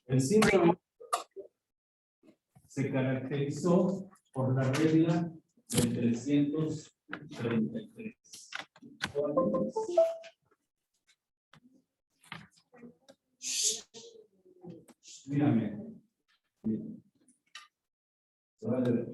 El síndrome se caracterizó por la regla del 333. Mírame. Fuerte.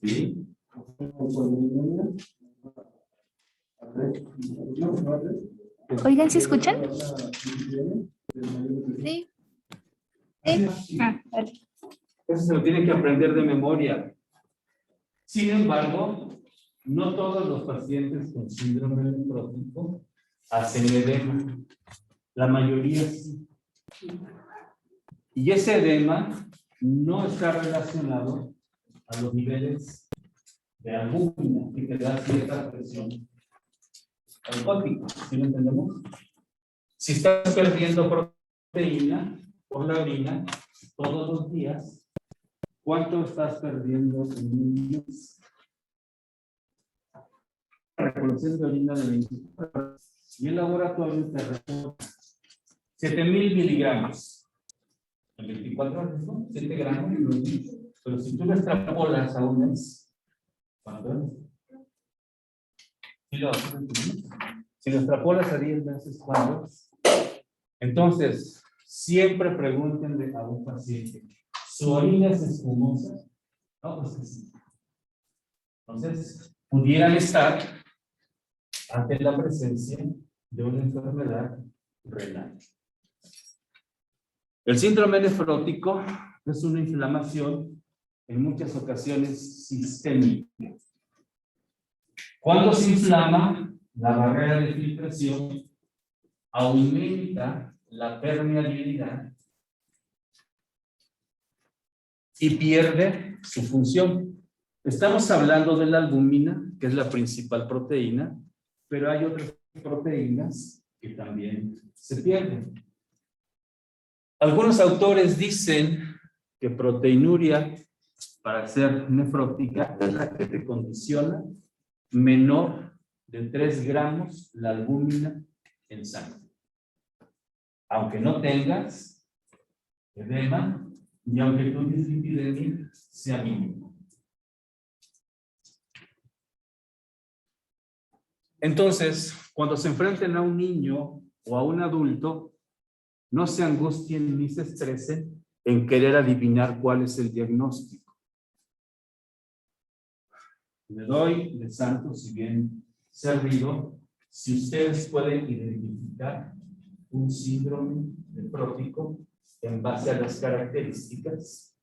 Sí. Oigan, ¿se escuchan? Sí. Sí. Vale. Eso se lo tienen que aprender de memoria. Sin embargo, no todos los pacientes con síndrome nefrótico hacen edema. La mayoría sí. Y ese edema no está relacionado a los niveles de albúmina que te da cierta presión alcohólica. ¿Sí lo entendemos? Si estás perdiendo proteína por la orina todos los días, ¿cuánto estás perdiendo en niños? Recolección de orina de 24 horas. Y el laboratorio te reporta 7,000 miligramos. En 24 horas, ¿no? 7 gramos. Pero si tú lo extrapolas a un mes, ¿cuánto es? Si lo extrapolas a 10 meses, ¿cuánto es? Entonces, siempre pregúntenle a un paciente, ¿su orina es espumosa? No, pues que sí. Entonces, pudieran estar ante la presencia de una enfermedad renal. El síndrome nefrótico es una inflamación en muchas ocasiones sistémica. Cuando se inflama, la barrera de filtración aumenta la permeabilidad y pierde su función. Estamos hablando de la albúmina, que es la principal proteína, pero hay otras proteínas que también se pierden. Algunos autores dicen que proteinuria para ser nefrótica es la que te condiciona menor de 3 gramos la albúmina en sangre. Aunque no tengas edema y aunque tu dislipidemia sea mínimo. Entonces, cuando se enfrenten a un niño o a un adulto, no se angustien ni se estresen en querer adivinar cuál es el diagnóstico. Le doy de santo, si bien servido, si ustedes pueden identificar un síndrome nefrótico en base a las características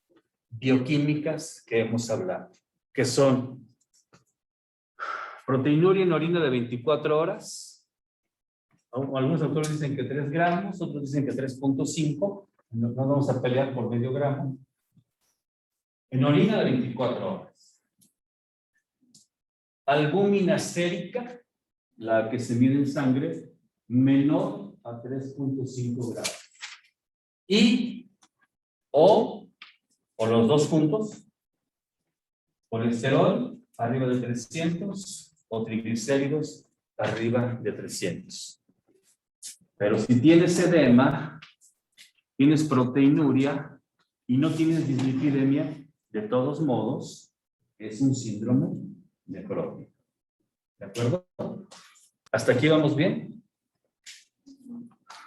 bioquímicas que hemos hablado, que son proteinuria en orina de 24 horas. Algunos autores dicen que 3 gramos, otros dicen que 3,5. No vamos a pelear por medio gramo. En orina de 24 horas. Albúmina sérica, la que se mide en sangre, menor a 3,5 gramos. Y, o los dos juntos, colesterol arriba de 300 o triglicéridos arriba de 300. Pero si tienes edema, tienes proteinuria y no tienes dislipidemia, de todos modos, es un síndrome nefrótico. ¿De acuerdo? ¿Hasta aquí vamos bien?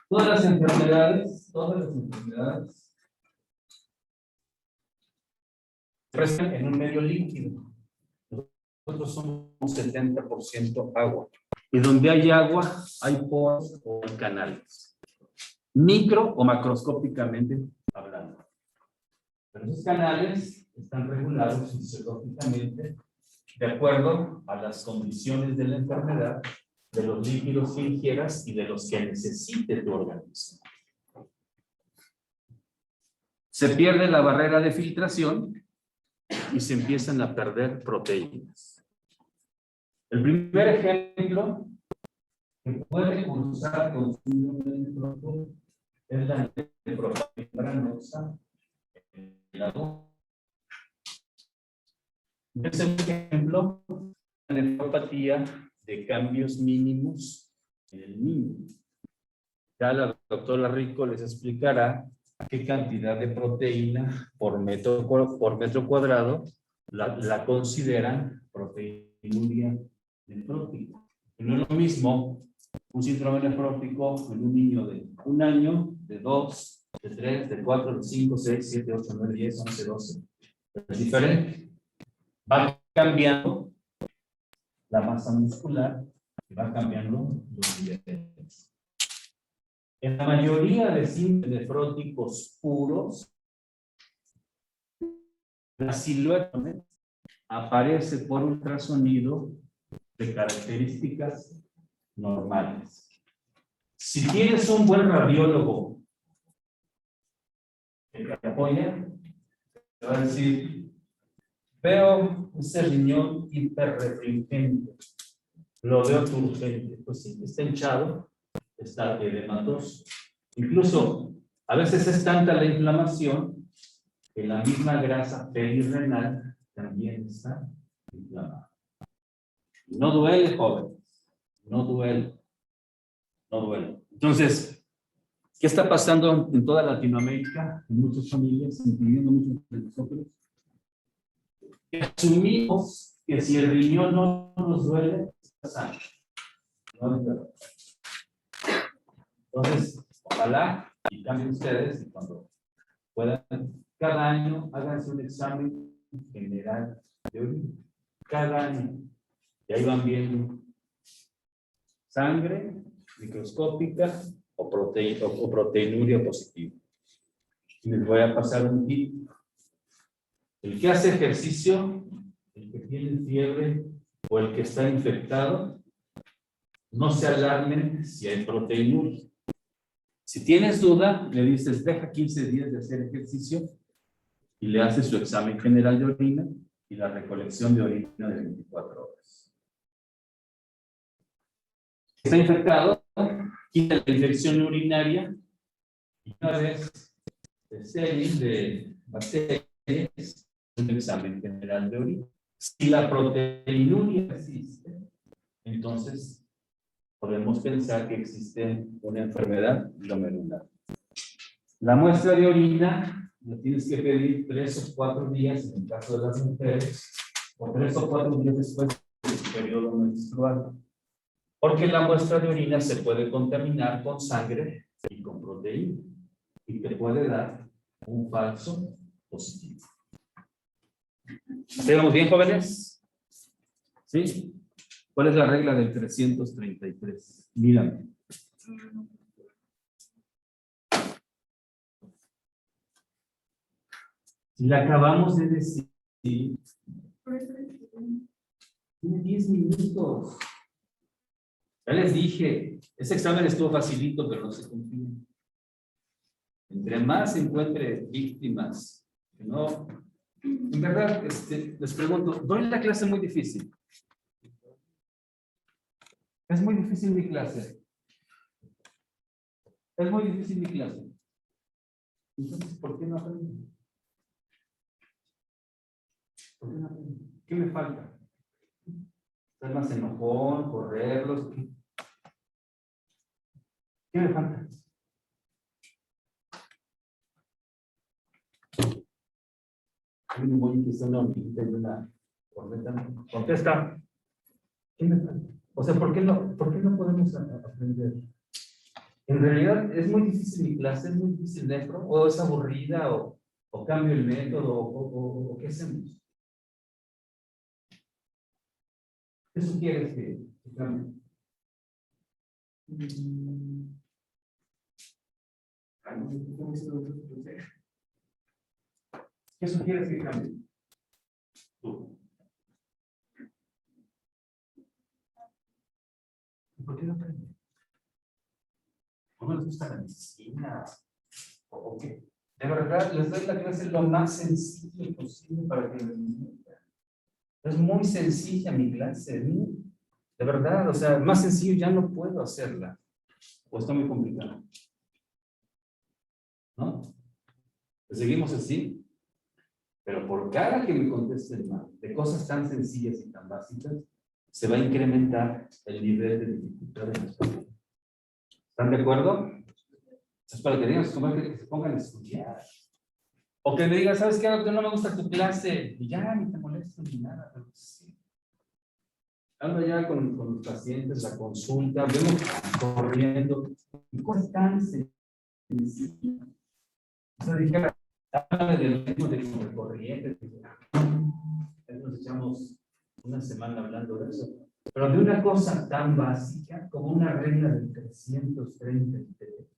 Todas las enfermedades restan en un medio líquido. Nosotros somos 70% agua. Y donde hay agua, hay poros o canales. Micro o macroscópicamente Pero esos canales están regulados fisiológicamente de acuerdo a las condiciones de la enfermedad, de los líquidos que ingieras y de los que necesite tu organismo. Se pierde la barrera de filtración y se empiezan a perder proteínas. El primer ejemplo que puede cursar con síndrome de nefrótico es la nefropatía granosa en el adulto. Es un ejemplo de la nefropatía de cambios mínimos en el niño. Ya la doctora Rico les explicará qué cantidad de proteína por metro cuadrado la consideran proteinuria nefrótica. No es lo mismo un síndrome nefrótico en un niño de 1 año, de 2, de 3, de 4, de 5, 6, 7, 8, 9, 10, 11, 12. Es diferente. Va cambiando la masa muscular y va cambiando los niveles. En la mayoría de síndromes nefróticos puros, la silueta aparece por ultrasonido de características normales. Si tienes un buen radiólogo que te apoya, te va a decir, veo ese riñón hiperrefringente, lo veo turgente. Pues sí, está hinchado, está edematoso. Incluso, a veces es tanta la inflamación que la misma grasa perirrenal también está inflamada. No duele, jóvenes. No duele. No duele. Entonces, ¿qué está pasando en toda Latinoamérica? En muchas familias, incluyendo muchos de nosotros. Asumimos que si el riñón no nos duele, está sano. No es verdad. Entonces, ojalá y cambien ustedes y cuando puedan, cada año háganse un examen general de orina. Cada año. Y ahí van viendo sangre microscópica o proteinuria positiva. Les voy a pasar un tip. El que hace ejercicio, el que tiene fiebre o el que está infectado, no se alarmen si hay proteinuria. Si tienes duda, le dices, deja 15 días de hacer ejercicio y le haces su examen general de orina y la recolección de orina de 24 horas. Está infectado, quita la infección urinaria y una vez de bacterias, un examen general de orina. Si la proteinuria existe, entonces podemos pensar que existe una enfermedad glomerular. La muestra de orina la tienes que pedir 3 o 4 días en el caso de las mujeres, o 3 o 4 días después de su periodo menstrual. Porque la muestra de orina se puede contaminar con sangre y con proteína y te puede dar un falso positivo. ¿Estamos bien, jóvenes? ¿Sí? ¿Cuál es la regla del 333? Mírame. Si la acabamos de decir, tiene 10 minutos. Ya les dije, ese examen estuvo facilito, pero no se confíen. Entre más encuentre víctimas, que no. En verdad, les pregunto, ¿doy la clase muy difícil? Es muy difícil mi clase. Es muy difícil mi clase. Entonces, ¿por qué no aprendo? ¿Por qué no aprendo? ¿Qué me falta? ¿Ser más enojón? ¿Correrlos? ¿Qué me falta? Hay un boy que está una hormiguita y una corneta. Contesta. ¿Qué me falta? O sea, ¿por qué no podemos aprender? En realidad es muy difícil mi clase, es muy difícil nefro, o es aburrida, o cambio el método, o ¿qué hacemos? ¿Qué sugieres que cambie? ¿Qué sugieres que cambie? Tú. ¿Por qué no aprenden? ¿Cómo les gusta la medicina? ¿O qué? De verdad, les doy la clase lo más sencillo posible para que lo entiendan. Es muy sencilla mi clase, ¿no? De verdad, o sea, más sencillo ya no puedo hacerla. O está muy complicado. ¿No? Pues seguimos así. Pero por cada que me contesten mal de cosas tan sencillas y tan básicas, se va a incrementar el nivel de dificultad de los alumnos. ¿Están de acuerdo? Es para que digan, que se pongan a estudiar. O que me digan, ¿sabes qué? No me gusta tu clase. Y ya, ni te molesto ni nada. Pero sí. Ando ya con los pacientes, la consulta, vemos corriendo. Y cosas tan sencillas. O sea, dijera, háblame del ritmo de corriente. Nos echamos una semana hablando de eso. Pero de una cosa tan básica como una regla del 333.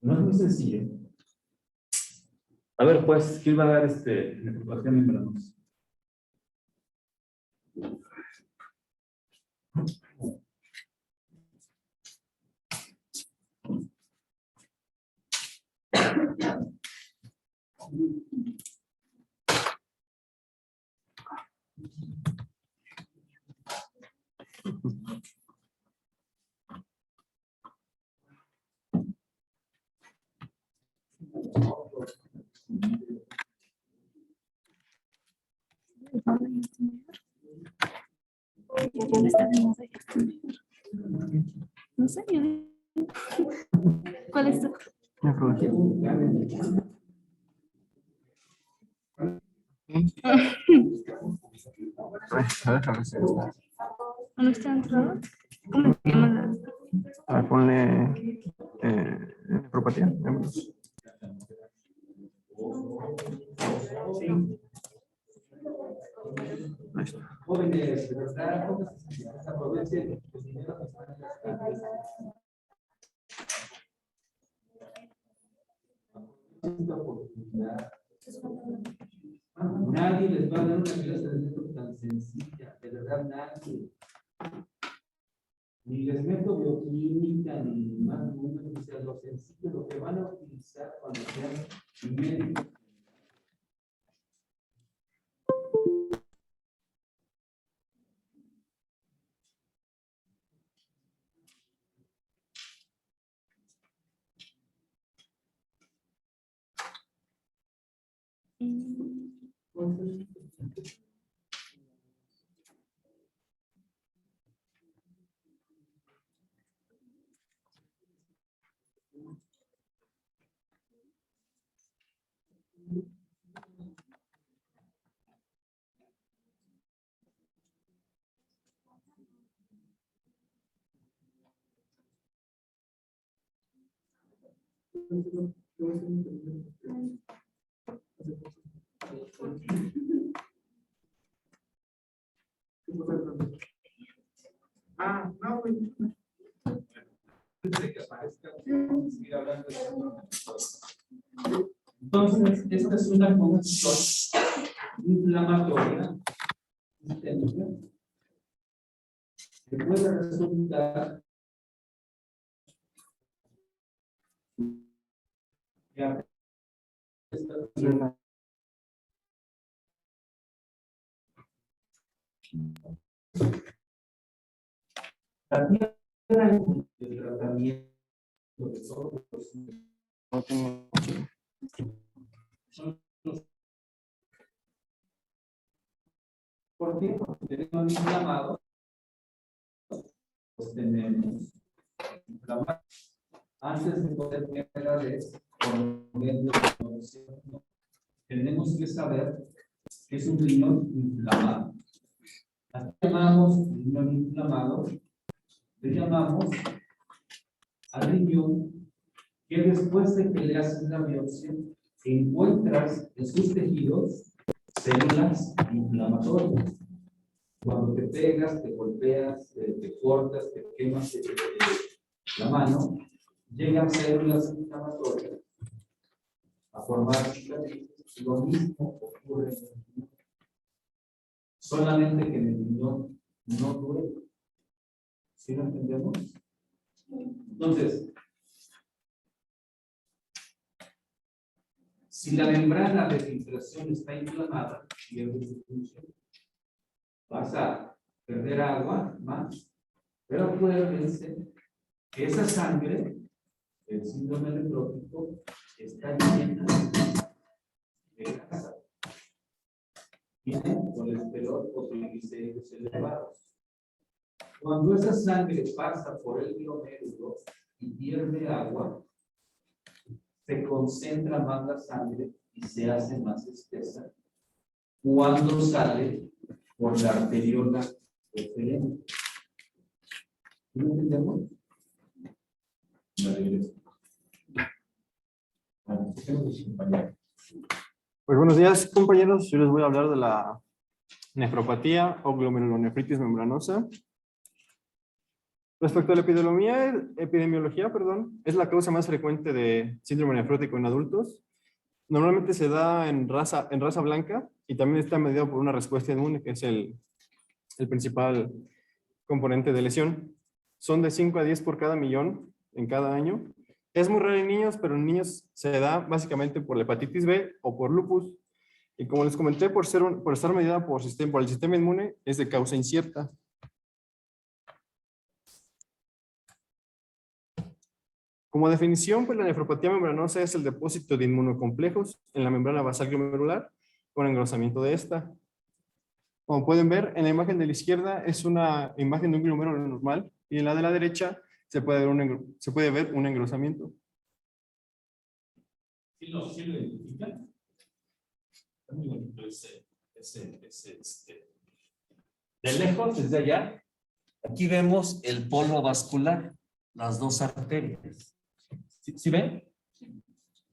No es muy sencillo. A ver, pues, ¿qué iba a dar en la preocupación en vernos? No sé. ¿Cuál es tu? ¿No está entrado? ¿Cómo se llama? A ver, ponle nefropatía. Ahí está. Jóvenes, de verdad, aprovechen. Nadie les va a dar una clase de método tan sencilla, de verdad nadie. Ni les meto bioquímica, ni más números, o sea, lo sencillo, lo que van a utilizar cuando sean médicos. No, pues. Entonces, esta es una condición inflamatoria sistémica que puede resultar el tratamiento de todos ¿por qué? Porque tenemos inflamados, pues tenemos inflamados. Antes de poder ver la vez, por medio de la conocimiento, tenemos que saber que es un riñón inflamado. Así llamamos riñón inflamado, le llamamos al riñón que después de que le haces la biopsia, encuentras en sus tejidos células inflamatorias. Cuando te pegas, te golpeas, te cortas, te quemas la mano, llegan células inflamatorias a formar cicatrices. Lo mismo ocurre en el riñón. Solamente que en el riñón no duele. ¿Sí lo entendemos? Entonces, si la membrana de filtración está inflamada, pierde su función. Vas a perder agua más, pero acuérdense que esa sangre, el síndrome nefrótico, está llena de grasa. Tiene colesterol o triglicéridos elevados. Cuando esa sangre pasa por el glomérulo y pierde agua, se concentra más la sangre y se hace más espesa cuando sale por la arteriola preferente. ¿No entendemos? Pues buenos días, compañeros. Yo les voy a hablar de la nefropatía o glomerulonefritis membranosa. Respecto a la epidemiología, es la causa más frecuente de síndrome nefrótico en adultos. Normalmente se da en raza blanca y también está mediado por una respuesta inmune, que es el principal componente de lesión. Son de 5 a 10 por cada millón en cada año. Es muy raro en niños, pero en niños se da básicamente por la hepatitis B o por lupus. Y como les comenté, por estar mediada por el sistema inmune, es de causa incierta. Como definición, pues la nefropatía membranosa es el depósito de inmunocomplejos en la membrana basal glomerular con engrosamiento de esta. Como pueden ver, en la imagen de la izquierda es una imagen de un glomérulo normal y en la de la derecha se puede ver un engrosamiento. ¿Sí lo identifican? Está muy bonito De lejos, desde allá, aquí vemos el polo vascular, las dos arterias. ¿Sí ven?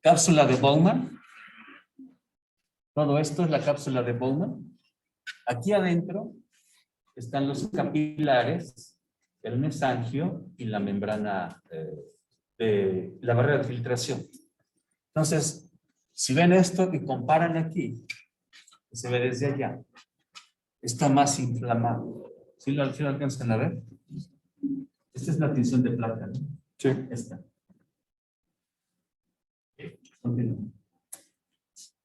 Cápsula de Bowman. Todo esto es la cápsula de Bowman. Aquí adentro están los capilares, el mesangio y la membrana de la barrera de filtración. Entonces, si ven esto y comparan aquí, se ve desde allá, está más inflamado. ¿Sí lo alcanzan a ver? Esta es la tinción de plata, ¿no? Sí. Esta. Continúa.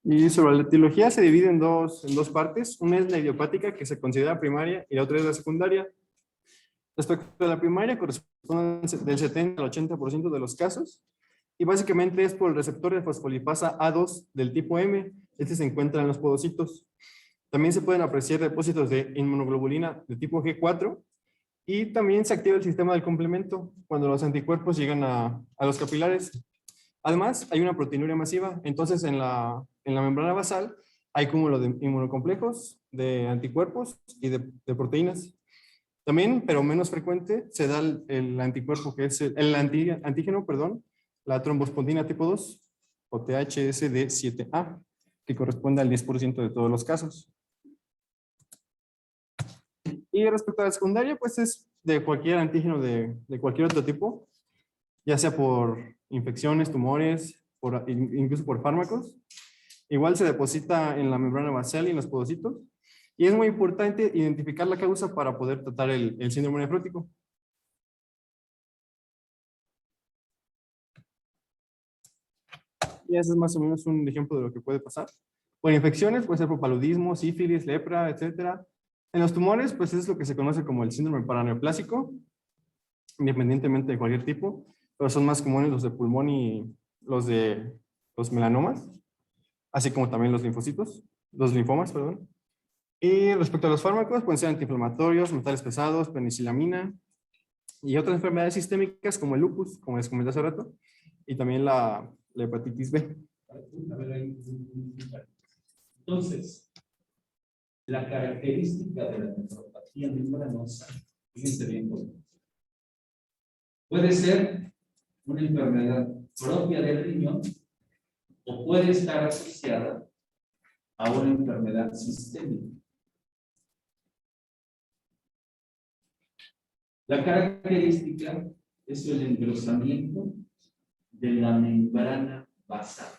Y sobre la etiología se divide en dos partes. Una es la idiopática, que se considera primaria, y la otra es la secundaria. Respecto a la primaria, corresponde del 70 al 80% de los casos. Y básicamente es por el receptor de fosfolipasa A2 del tipo M. Este se encuentra en los podocitos. También se pueden apreciar depósitos de inmunoglobulina de tipo G4. Y también se activa el sistema del complemento cuando los anticuerpos llegan a los capilares. Además, hay una proteinuria masiva. Entonces, en la membrana basal hay cúmulo de inmunocomplejos, de anticuerpos y de proteínas. También, pero menos frecuente, se da el anticuerpo que es antígeno, la trombospondina tipo 2 o THSD7A, que corresponde al 10% de todos los casos. Y respecto a la secundaria, pues es de cualquier antígeno de cualquier otro tipo, ya sea por infecciones, tumores, incluso por fármacos. Igual se deposita en la membrana basal y en los podocitos. Y es muy importante identificar la causa para poder tratar el síndrome nefrótico. Y ese es más o menos un ejemplo de lo que puede pasar. Por infecciones puede ser por paludismo, sífilis, lepra, etc. En los tumores, pues es lo que se conoce como el síndrome paraneoplásico, independientemente de cualquier tipo, pero son más comunes los de pulmón y los melanomas, así como también los linfomas. Y respecto a los fármacos, pueden ser antiinflamatorios, metales pesados, penicilamina y otras enfermedades sistémicas como el lupus, como les comenté hace rato, y también la hepatitis B. Entonces, la característica de la nefropatía membranosa, fíjense bien, puede ser una enfermedad propia del riñón o puede estar asociada a una enfermedad sistémica. La característica es el engrosamiento de la membrana basal.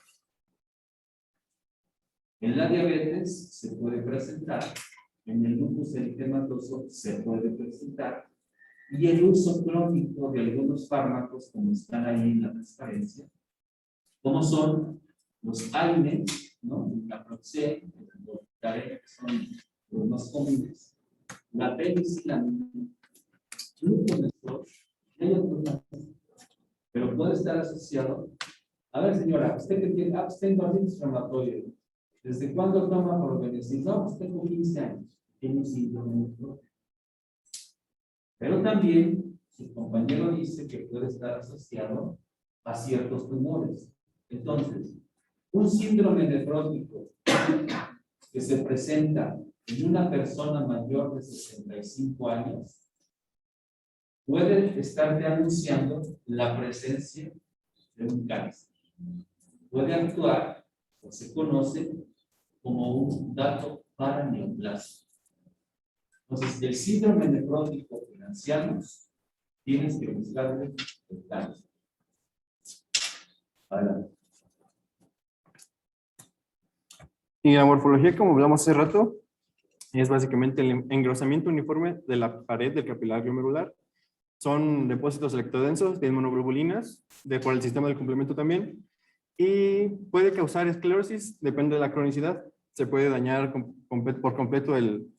En la diabetes se puede presentar, en el lupus eritematoso se puede presentar, y el uso crónico de algunos fármacos, como están ahí en la transparencia, como son los AINES, ¿no? La Proxen, que son los más comunes, la penicilamina, gluconestor, y hay otros más. Pero puede estar asociado. A ver, señora, usted que tiene, tengo artritis reumatoide. ¿Desde cuándo toma Probenecid? No, pues tengo 15 años. Tiene un síndrome nefrótico. Pero también su compañero dice que puede estar asociado a ciertos tumores. Entonces, un síndrome nefrótico que se presenta en una persona mayor de 65 años puede estarte anunciando la presencia de un cáncer. Puede actuar, o se conoce, como un dato paraneoplásico. Entonces, el síndrome nefrótico en ancianos, tienes que buscarle el cáncer. Adelante. Y la morfología, como hablamos hace rato, es básicamente el engrosamiento uniforme de la pared del capilar glomerular. Son depósitos electrodensos de inmunoglobulinas, por el sistema del complemento también, y puede causar esclerosis, depende de la cronicidad. Se puede dañar por completo el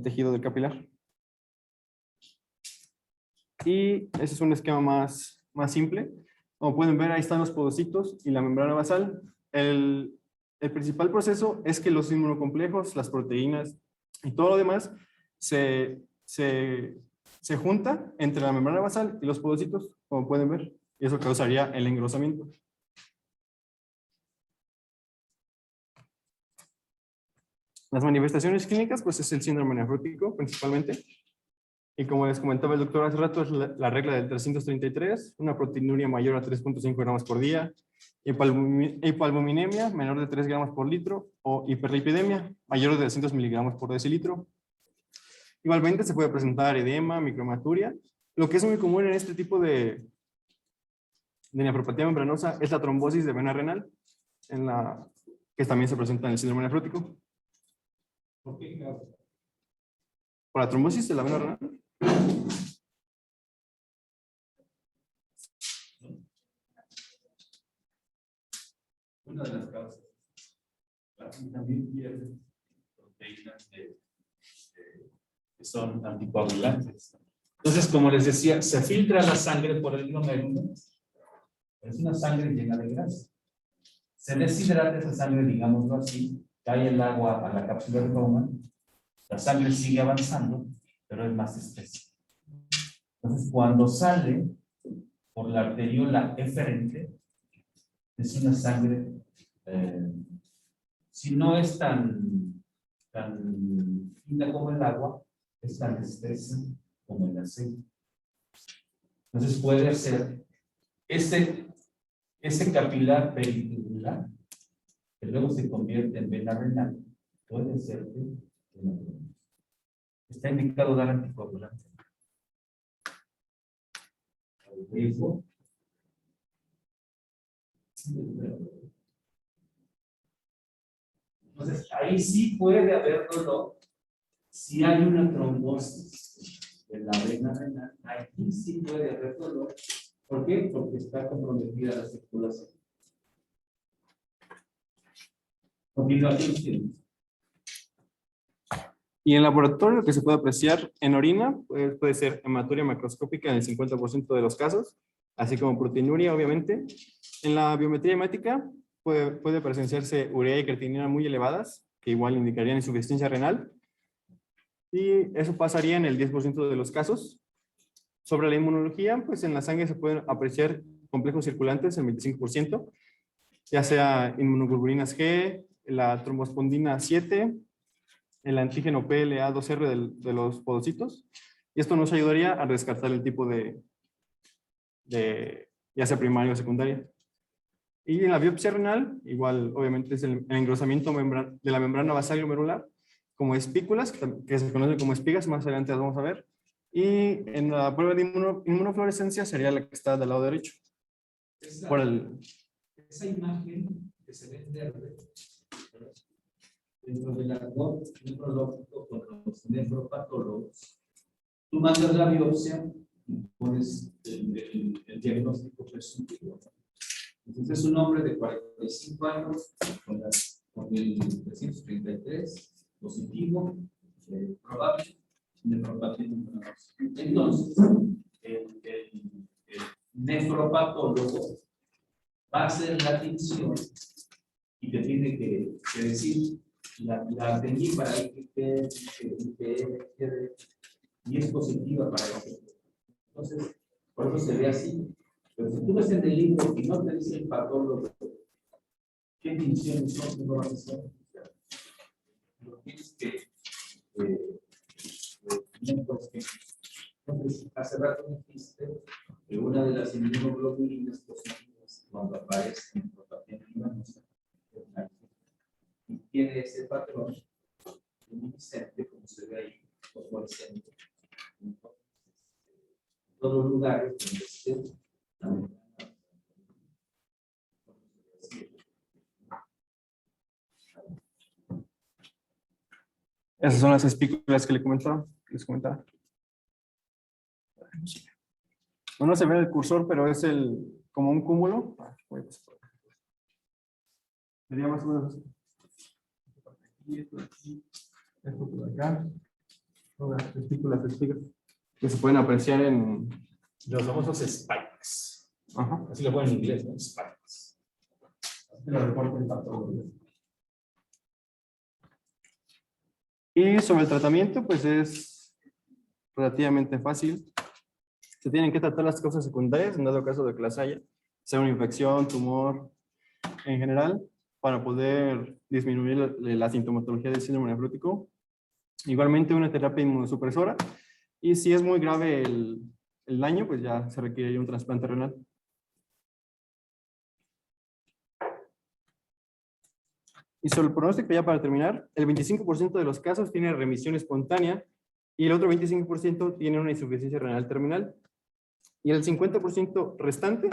tejido del capilar. Y ese es un esquema más simple. Como pueden ver, ahí están los podocitos y la membrana basal. El principal proceso es que los inmunocomplejos, las proteínas y todo lo demás se junta entre la membrana basal y los podocitos, como pueden ver, y eso causaría el engrosamiento. Las manifestaciones clínicas, pues es el síndrome nefrótico principalmente. Y como les comentaba el doctor hace rato, es la regla del 333, una proteinuria mayor a 3.5 gramos por día, hipoalbuminemia menor de 3 gramos por litro o hiperlipidemia mayor de 200 miligramos por decilitro. Igualmente se puede presentar edema, micromaturia. Lo que es muy común en este tipo de nefropatía membranosa es la trombosis de vena renal, que también se presenta en el síndrome nefrótico. ¿Por qué causa? ¿Por la trombosis de la vena renal? Una de las causas. También pierde proteínas que son anticoagulantes. Entonces, como les decía, se filtra la sangre por el glomérulo. Es una sangre llena de grasa. Se deshidrata esa sangre, digámoslo así, cae el agua a la cápsula de Bowman, la sangre sigue avanzando, pero es más espesa. Entonces, cuando sale por la arteriola eferente, es una sangre, si no es tan fina como el agua, es tan espesa como el aceite. Entonces puede hacer ese capilar peritubular, que luego se convierte en vena renal, puede ser una. Está indicado dar anticoagulante. Entonces, ahí sí puede haber dolor si hay una trombosis de la vena renal. Ahí sí puede haber dolor. ¿Por qué? Porque está comprometida la circulación. Continuación. Y en laboratorio lo que se puede apreciar en orina puede ser hematuria macroscópica en el 50% de los casos, así como proteinuria, obviamente. En la biometría hemática puede presenciarse urea y creatinina muy elevadas, que igual indicarían insuficiencia renal. Y eso pasaría en el 10% de los casos. Sobre la inmunología, pues en la sangre se pueden apreciar complejos circulantes en 25%, ya sea inmunoglobulinas G, la trombospondina 7, el antígeno PLA2R de los podocitos, y esto nos ayudaría a descartar el tipo de ya sea primaria o secundaria. Y en la biopsia renal, igual obviamente es el engrosamiento de la membrana basal glomerular, como espículas, que se conocen como espigas, más adelante las vamos a ver. Y en la prueba de inmunofluorescencia sería la que está del lado derecho. Esa imagen que se ve en verde dentro del argot nefrológico con los nefropatólogos, tú mandas la biopsia y pones el diagnóstico presuntivo. Entonces es un hombre de 45 años con el 333 positivo, probable, nefropatía nefrológica. Entonces, el nefropatólogo va a hacer la tinción y te tiene que decir la teñí para que y es positiva para eso. Entonces, por eso se ve así. Pero si tú ves en el libro y no te dice el patólogo qué tinciones son, tú no vas a hacer. Lo tienes que entonces, hace rato dijiste que una de las inmunoglobulinas positivas cuando aparece en propaganda venosa y tiene ese patrón luminiscente, como se ve ahí, fosforescente, en todos los lugares donde esté Esas son las espículas que les comentaba. No se ve el cursor, pero es como un cúmulo. Sería más o menos esto por acá. Todas las espículas que se pueden apreciar en los famosos spikes. Ajá. Así lo ponen en inglés, ¿no? Spikes. Así lo reportan patólogos. Y sobre el tratamiento, pues es relativamente fácil. Se tienen que tratar las causas secundarias, en dado caso de que las haya, sea una infección, tumor, en general, para poder disminuir la sintomatología del síndrome nefrótico. Igualmente una terapia inmunosupresora. Y si es muy grave el daño, pues ya se requiere un trasplante renal. Y sobre el pronóstico, ya para terminar, el 25% de los casos tiene remisión espontánea y el otro 25% tiene una insuficiencia renal terminal. Y el 50% restante,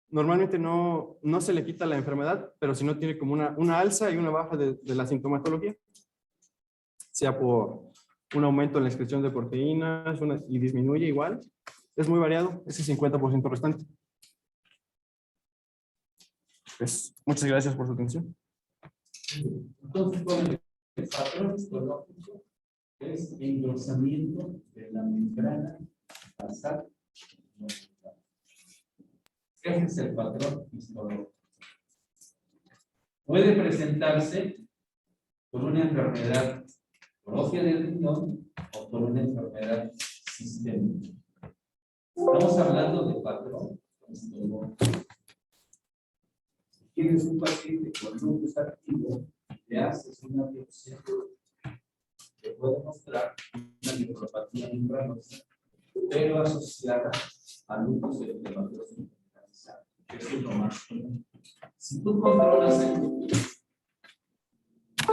normalmente no se le quita la enfermedad, pero si no tiene como una alza y una baja de la sintomatología, sea por un aumento en la excreción de proteínas y disminuye igual, es muy variado, ese 50% restante. Pues, muchas gracias por su atención. Entonces, bueno, el patrón histológico es engrosamiento de la membrana basal. Ese es el patrón histológico. Puede presentarse por una enfermedad propia del riñón o por una enfermedad sistémica. Estamos hablando de patrón histológico. Si tienes un paciente con lupus activo, le haces una biopsia que puede mostrar una nefropatía membranosa, pero asociada a lupus eritematoso generalizado, que es lo más común. Si tú controlas el lupus,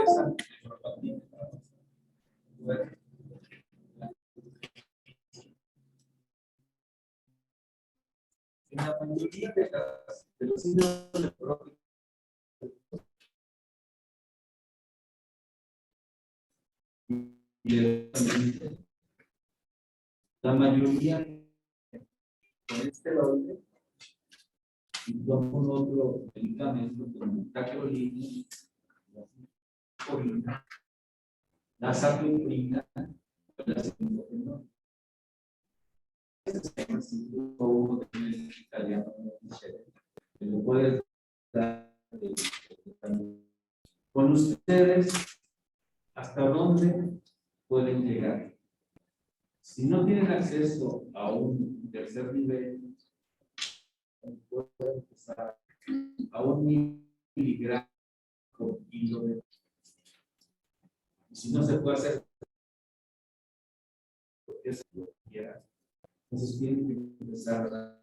esa nefropatía membranosa, en la mayoría de los síndromes nefróticos, la mayoría con esteroide y con un otro medicamento como tacrolimus, la sapientina, la ciclofenol. Ese es uno de italiano que lo puedes dar con ustedes. ¿Hasta dónde pueden llegar? Si no tienen acceso a un tercer nivel, pueden empezar a 1 miligramo por kilo de. Si no se puede hacer, porque se lo quiera, entonces tienen que empezar a.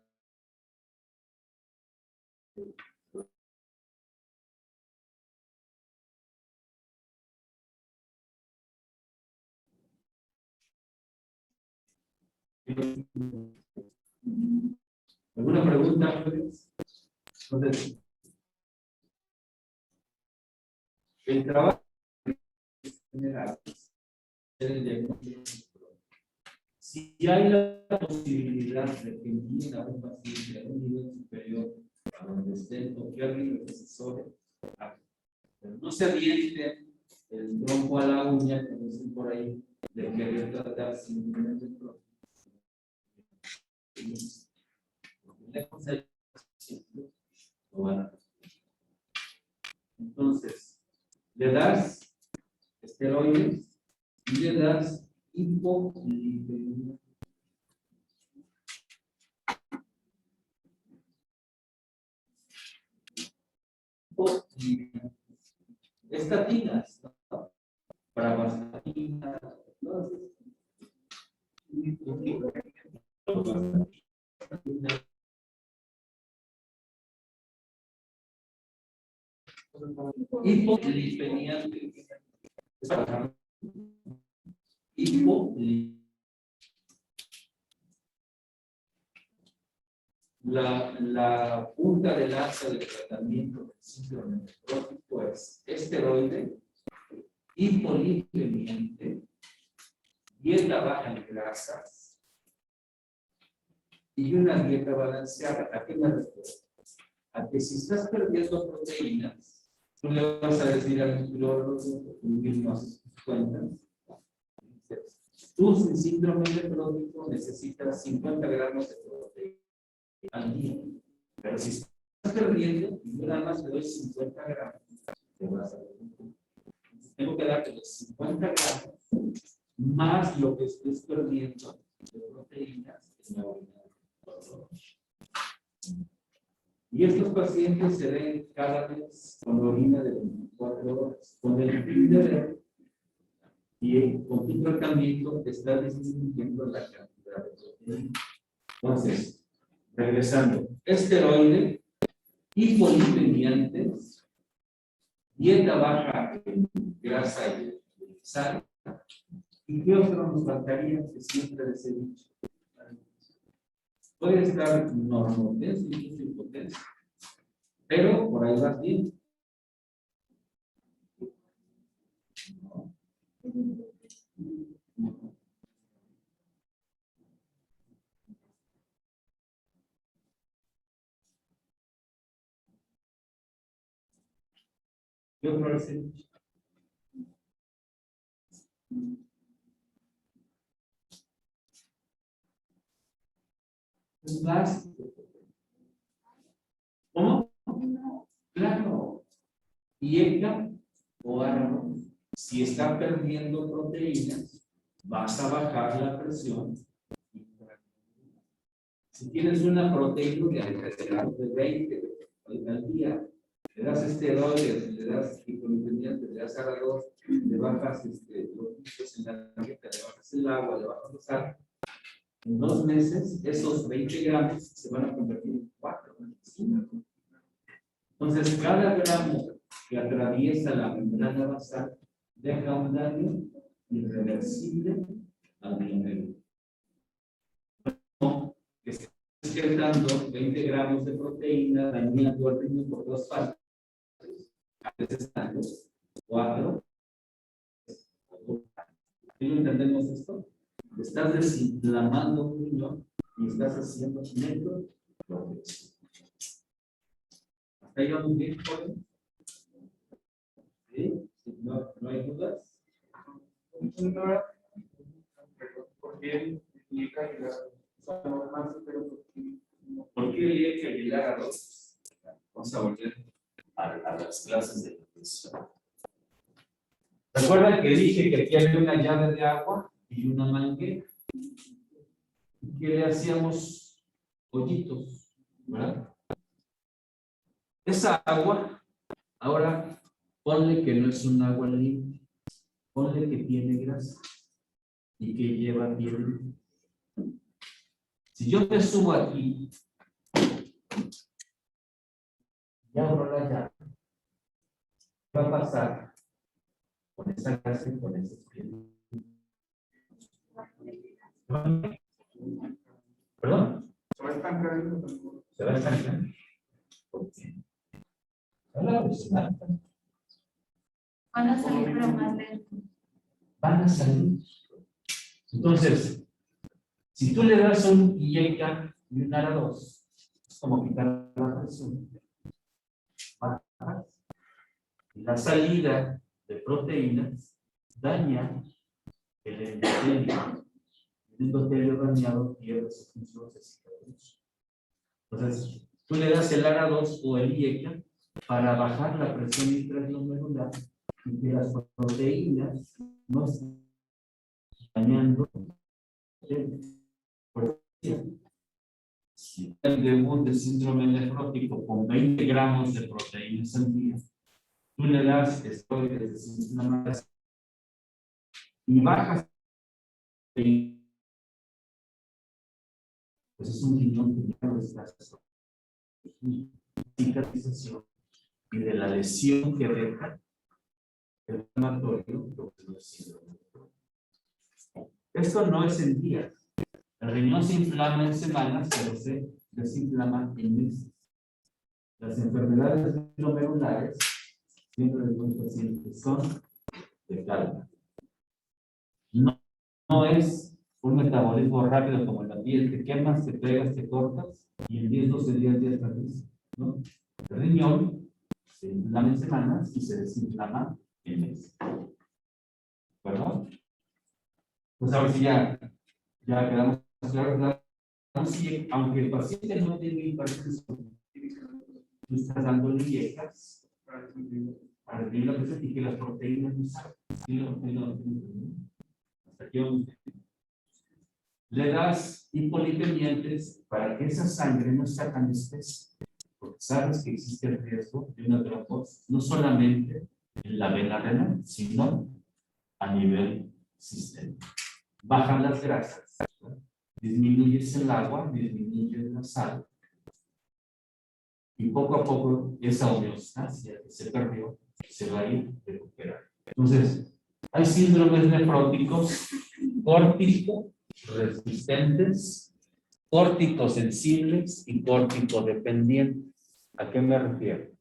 ¿Alguna pregunta? Entonces, el trabajo generales. Si hay la posibilidad de que envíen a un paciente a un nivel superior a donde estén toqueando los asesores, pero no se avienten el tronco a la uña, como dicen por ahí, de querer tratar simplemente el tronco. Entonces, le das esteroides y le das hipolipemia. Estatinas, ¿no? Pravastatina, todas hipolipemiante. La punta de lanza del tratamiento del síndrome nefrótico es esteroide, hipolipemiante, dieta baja en grasas y una dieta balanceada. ¿A qué me refiero? A que si estás perdiendo proteínas, tú le vas a decir al nutriólogo, tú mismo haces tus cuentas. Tú sin síndrome nefrótico necesitas 50 gramos de proteína al día. Pero si estás perdiendo, yo nada más le doy 50 gramos. Te vas a ver. Tengo que darte los 50 gramos más lo que estés perdiendo de proteínas en la orina. Y estos pacientes se ven cada vez con orina de 24 horas, con el fin de ver y con tu tratamiento te está disminuyendo la cantidad de proteína. Entonces, regresando, esteroide, hipolipemiantes, dieta baja en grasa y sal, y qué otro nos faltaría que siempre les he dicho. Puede estar normotenso, incluso hipotenso, pero por ahí vas bien. ¿Qué otro les he dicho? Es básico. ¿Cómo? Claro. Dieta o arroz. Si está perdiendo proteínas, vas a bajar la presión. Si tienes una proteína de 20 al día, le das esteroides, le das hipolipemiantes, le das arroz, le bajas los lípidos en la dieta, le bajas el agua, le bajas los sal. En 2 meses, esos 20 gramos se van a convertir en 4. Entonces, cada gramo que atraviesa la membrana basal deja un daño irreversible al nivel. No, que estés dando 20 gramos de proteína, dañando al riñón por 2 partes. A veces tanto, 4. ¿Sí lo entendemos esto? Estás desinflamando un riñón y estás haciendo necroprotección. ¿Hasta ahí vamos bien, joven? ¿Sí? ¿No hay dudas? ¿Por qué indica que ¿por qué hay que ayudar a los? Vamos a volver a las clases de nutrición. ¿Recuerdan que dije que aquí había una llave de agua y una manguera? ¿Qué le hacíamos? Hoyitos, ¿verdad? Esa agua, ahora ponle que no es un agua limpia, ponle que tiene grasa y que lleva piel. Si yo me subo aquí y abro la llave, ¿qué va a pasar con esa grasa y con esa piel? ¿Perdón? Se va a estancar. Se va a estancar. ¿Por qué? Van a salir pero más lento. van a salir. Entonces, si tú le das un IECA y un ARA2, es como quitar la presión. Bajas, y la salida de proteínas daña el endotelio. El endotelio dañado pierde su función de cicatriz. Entonces, tú le das el ARA2 o el IECA para bajar la presión intraglomerular y que las proteínas no estén dañando el debut de síndrome nefrótico con 20 gramos de proteínas al día. Tú le das esteroides desinflamatorios y bajas. Pues es un riñón que ya no está cicatrización y de la lesión que deja el inflamatorio. Esto no es en días. El riñón se inflama en semanas, pero se desinflama en meses. Las enfermedades glomerulares, siempre de los pacientes, son de calma. No es un metabolismo rápido como en la piel, te quemas, te pegas, te cortas y en 10-12 días ya estás listo, ¿no? El riñón se inflama en semanas y se desinflama en meses. ¿Perdón? Pues a ver si ya quedamos claros. Sí, aunque el paciente no tiene hipertensión, tú estás dando IECAs para disminuir la presión y que las proteínas no salgan. Hasta aquí vamos. Le das hipolipemiantes para que esa sangre no sea tan espesa, porque sabes que existe el riesgo de una trombosis, no solamente en la vena renal, sino a nivel sistémico. Bajan las grasas, disminuyes el agua, disminuyes la sal, y poco a poco esa homeostasia que se perdió se va a ir recuperando. Entonces, hay síndromes nefróticos córtico resistentes, córtico-sensibles y córtico-dependientes. ¿A qué me refiero?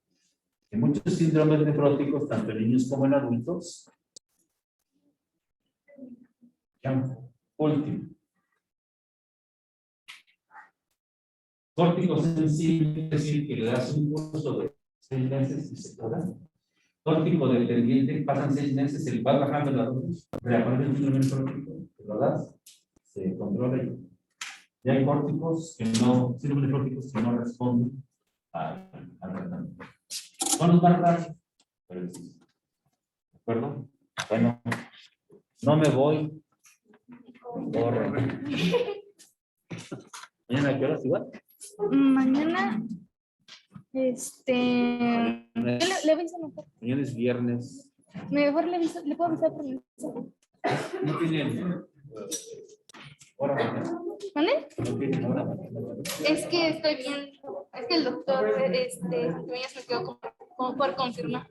En muchos síndromes nefróticos, tanto en niños como en adultos, último. Córtico-sensible es decir, que le das un curso de 6 meses y se cura. Córtico-dependiente, pasan 6 meses, se le va bajando la dosis, reaparece el síndrome nefrótico, te lo das, se controla y hay córticos que no, síndromes nefróticos que no responden al tratamiento. Son los más raros, pero existen. ¿De acuerdo? Bueno, no me voy. Corre. ¿Mañana a qué horas igual? Mañana, le aviso mejor. Mañana es viernes. Mejor le puedo avisar por mensaje. No tienen hora mañana. ¿Vale? No tienen hora mañana. Es que estoy viendo, es que el doctor, Santibañez me quedó como por confirmar.